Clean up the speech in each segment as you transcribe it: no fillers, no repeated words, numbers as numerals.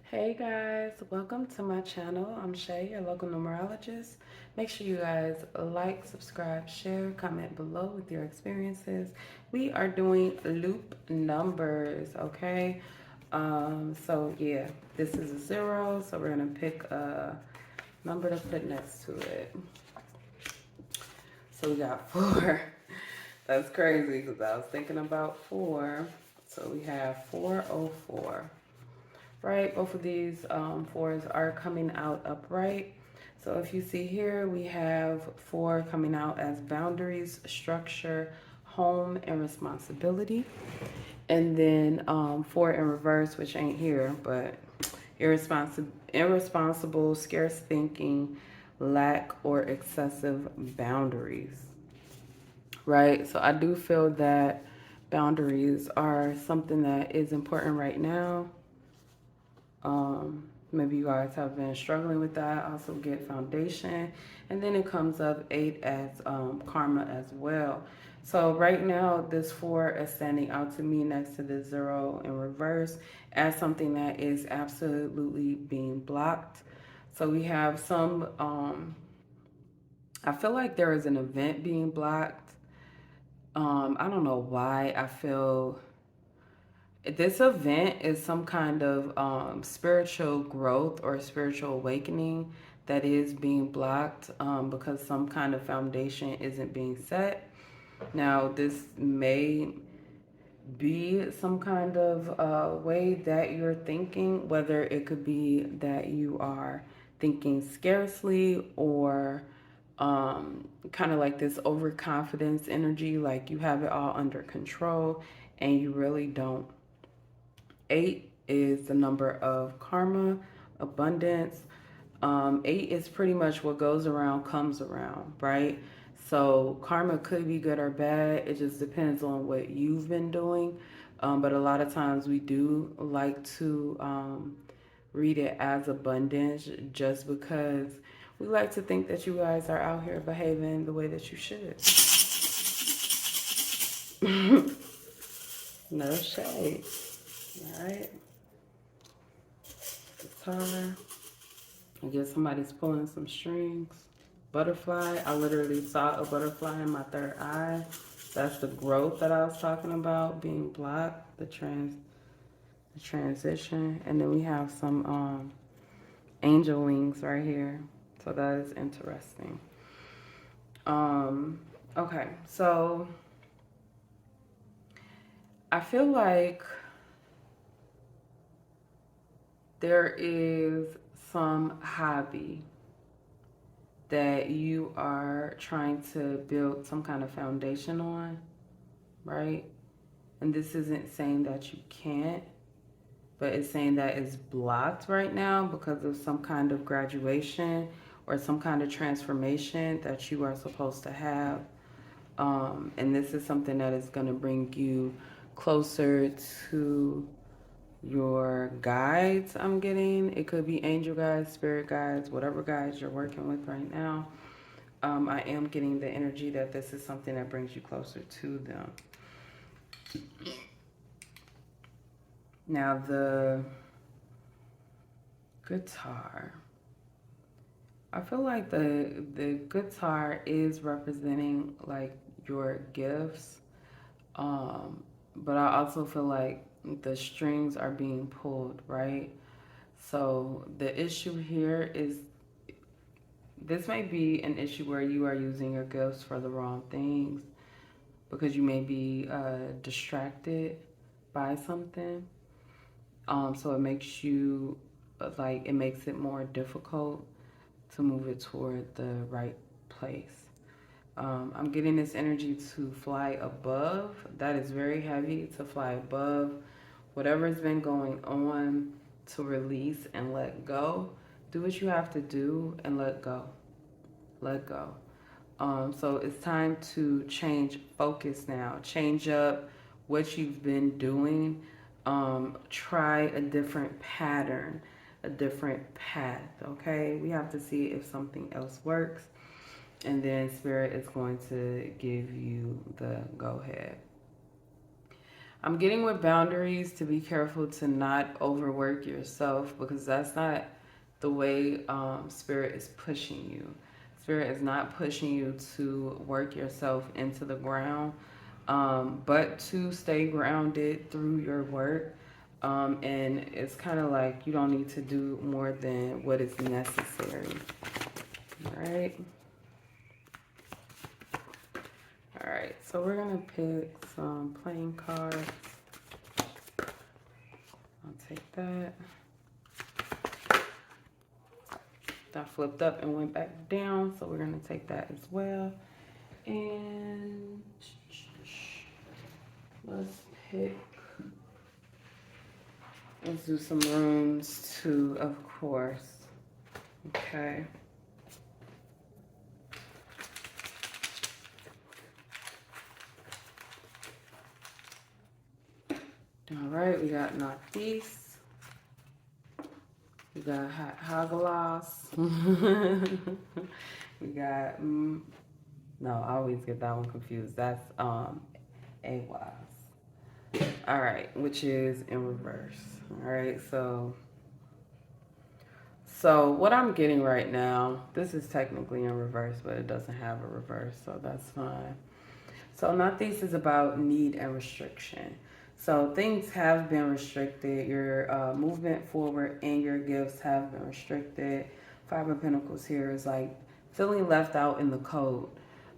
Hey guys, welcome to my channel. I'm Shay, your local numerologist. Make sure you guys like, subscribe, share, comment below with your experiences. We are doing loop numbers, okay? So yeah, this is a 0, so we're gonna pick a number to put next to it. So we got 4. That's crazy because I was thinking about 4. So we have 404. Right, both of these fours are coming out upright. So if you see here, we have 4 coming out as boundaries, structure, home, and responsibility. And then 4 in reverse, which ain't here, but irresponsible, scarce thinking, lack, or excessive boundaries. Right, so I do feel that boundaries are something that is important right now. Maybe you guys have been struggling with that. Also get foundation. And then it comes up 8 as karma as well. So right now, this 4 is standing out to me next to the 0 in reverse as something that is absolutely being blocked. So we have some, I feel like there is an event being blocked. I don't know why I feel this event is some kind of spiritual growth or spiritual awakening that is being blocked because some kind of foundation isn't being set. Now, this may be some kind of way that you're thinking, whether it could be that you are thinking scarcely or kind of like this overconfidence energy, like you have it all under control and you really don't. 8 is the number of karma, abundance. 8 is pretty much what goes around comes around, right? So karma could be good or bad. It just depends on what you've been doing. But a lot of times we do like to read it as abundance just because we like to think that you guys are out here behaving the way that you should. No shade. All right. Guitar. I guess somebody's pulling some strings. Butterfly. I literally saw a butterfly in my third eye. That's the growth that I was talking about being blocked, the transition. And then we have some angel wings right here. So that is interesting. Okay, so I feel like there is some hobby that you are trying to build some kind of foundation on, right? And this isn't saying that you can't, but it's saying that it's blocked right now because of some kind of graduation or some kind of transformation that you are supposed to have. And this is something that is going to bring you closer to your guides. I'm getting it could be angel guides, spirit guides, whatever guides you're working with right now. I am getting the energy that this is something that brings you closer to them. Now the guitar. I feel like the guitar is representing like your gifts. But I also feel like the strings are being pulled, right? So the issue here is this may be an issue where you are using your gifts for the wrong things because you may be distracted by something. So it makes you like it makes it more difficult to move it toward the right place. I'm getting this energy to fly above. That is very heavy to fly above whatever's been going on, to release and let go. Do what you have to do and let go. Let go. So it's time to change focus now. Change up what you've been doing. Try a different pattern, a different path. Okay, we have to see if something else works, and then Spirit is going to give you the go ahead. I'm getting with boundaries to be careful to not overwork yourself, because that's not the way Spirit is pushing you. Spirit is not pushing you to work yourself into the ground, but to stay grounded through your work. And it's kind of like you don't need to do more than what is necessary. All right. All right. So we're going to pick some playing cards. I'll take that. That flipped up and went back down, so we're going to take that as well. And let's pick, let's do some runes too, of course. Okay. All right, we got Northeast. We got Hagalas. We got, no, I always get that one confused. That's AWAS. All right, which is in reverse. All right, so what I'm getting right now, this is technically in reverse, but it doesn't have a reverse, so that's fine. So Northeast is about need and restriction. So things have been restricted. Your movement forward and your gifts have been restricted. Five of Pentacles here is like feeling left out in the cold.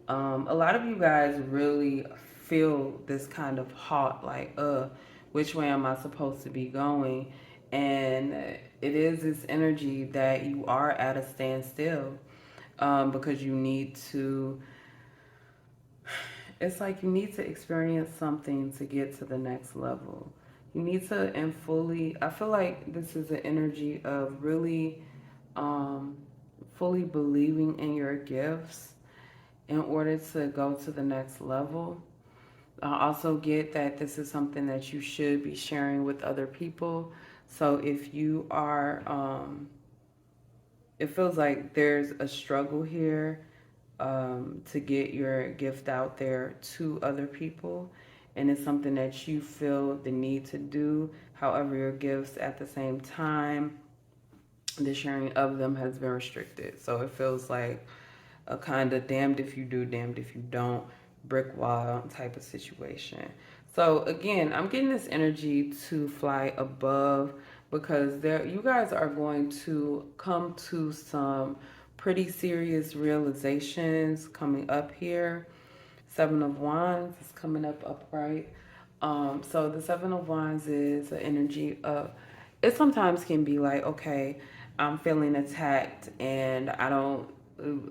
A lot of you guys really feel this kind of halt, like, which way am I supposed to be going? And it is this energy that you are at a standstill, because you need to, it's like you need to experience something to get to the next level. You need to, and fully, I feel like this is an energy of really fully believing in your gifts in order to go to the next level. I also get that this is something that you should be sharing with other people. So if you are, it feels like there's a struggle here, to get your gift out there to other people. And it's something that you feel the need to do. However, your gifts at the same time, the sharing of them has been restricted. So it feels like a kind of damned if you do, damned if you don't, brick wall type of situation. So again, I'm getting this energy to fly above, because there you guys are going to come to some pretty serious realizations coming up here. Seven of Wands is coming up upright. So the Seven of Wands is an energy of, it sometimes can be like, okay, I'm feeling attacked and I don't, you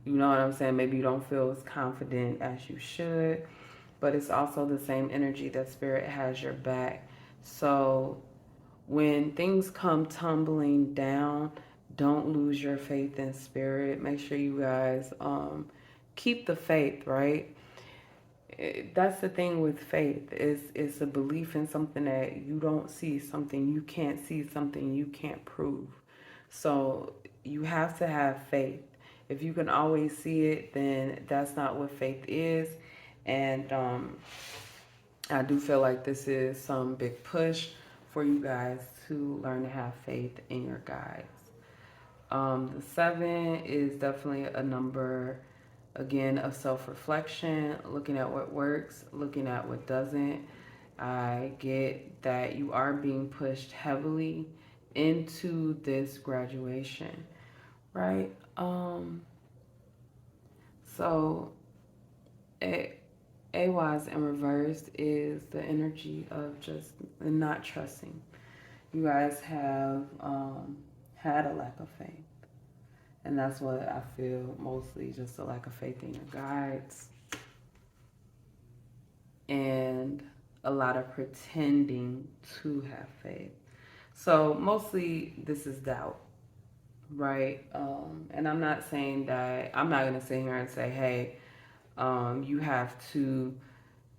know what I'm saying? Maybe you don't feel as confident as you should, but it's also the same energy that Spirit has your back. So when things come tumbling down, don't lose your faith in Spirit. Make sure you guys keep the faith, right? That's the thing with faith, is it's a belief in something that you don't see, something you can't see, something you can't prove. So you have to have faith. If you can always see it, then that's not what faith is. And I do feel like this is some big push for you guys to learn to have faith in your guides. The 7 is definitely a number, again, of self-reflection, looking at what works, looking at what doesn't. I get that you are being pushed heavily into this graduation, right? So AWAS in reverse is the energy of just not trusting. You guys have had a lack of faith. And that's what I feel, mostly just a lack of faith in your guides. And a lot of pretending to have faith. So mostly this is doubt, right? And I'm not saying that, I'm not going to sit here and say, hey, you have to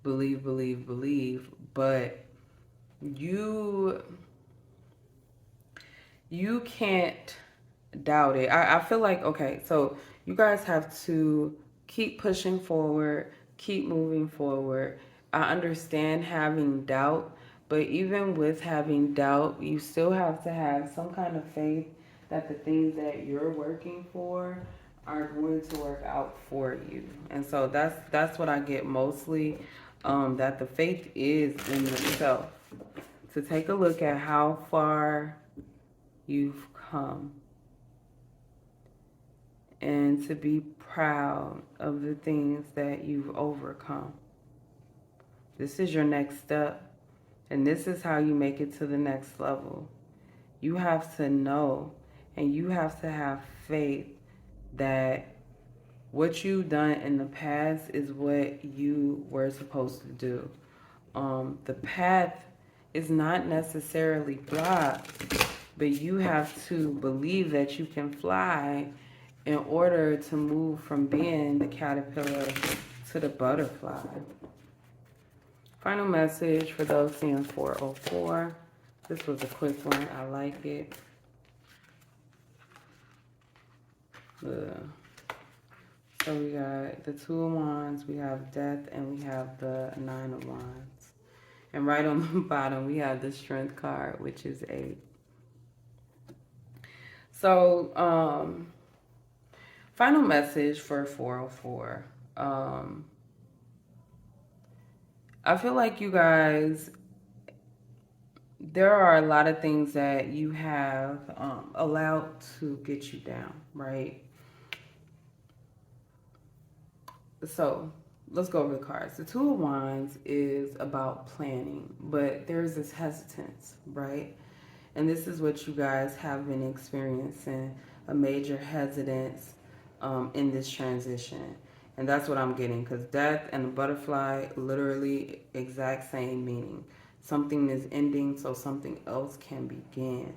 believe, but you can't doubt it. I feel like, okay, so you guys have to keep pushing forward, keep moving forward. I understand having doubt, but even with having doubt, you still have to have some kind of faith that the things that you're working for are going to work out for you. And so that's what I get mostly, that the faith is in yourself. To take a look at how far you've come and to be proud of the things that you've overcome. This is your next step, and this is how you make it to the next level. You have to know and you have to have faith that what you've done in the past is what you were supposed to do. The path is not necessarily blocked, but you have to believe that you can fly in order to move from being the caterpillar to the butterfly. Final message for those seeing 404. This was a quick one. I like it. So we got the 2 of Wands, we have Death, and we have the 9 of Wands. And right on the bottom, we have the Strength card, which is 8. So, final message for 404. I feel like you guys, there are a lot of things that you have allowed to get you down, right? So let's go over the cards. The 2 of Wands is about planning, but there's this hesitance, right? And this is what you guys have been experiencing, a major hesitance in this transition. And that's what I'm getting, because death and the butterfly, literally exact same meaning. Something is ending so something else can begin.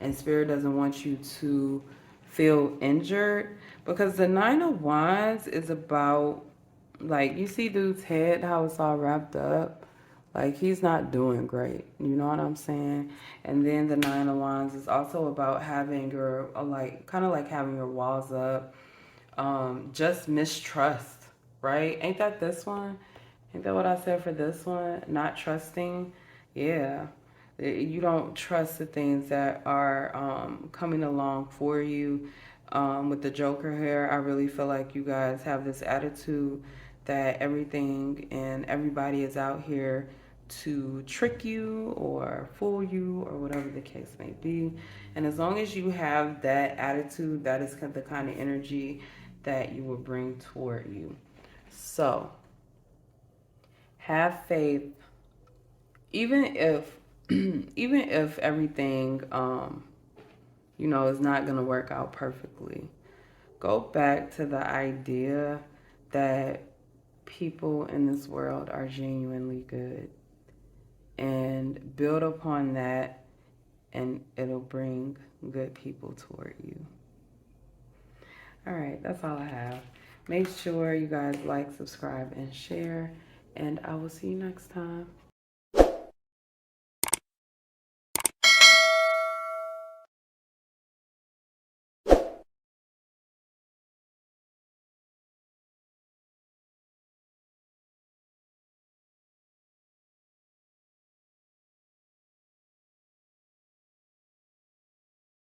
And Spirit doesn't want you to feel injured, because the 9 of Wands is about, like, you see dude's head, how it's all wrapped up. Like, he's not doing great. You know what I'm saying? And then the 9 of Wands is also about having your, like, kind of like having your walls up. Just mistrust, right? Ain't that this one? Ain't that what I said for this one? Not trusting. Yeah. You don't trust the things that are coming along for you. With the Joker here, I really feel like you guys have this attitude that everything and everybody is out here to trick you or fool you or whatever the case may be. And as long as you have that attitude, that is the kind of energy that you will bring toward you. So have faith, even if even if everything is not going to work out perfectly. Go back to the idea that people in this world are genuinely good, and build upon that, and it'll bring good people toward you. All right, that's all I have. Make sure you guys like, subscribe, and share, and I will see you next time.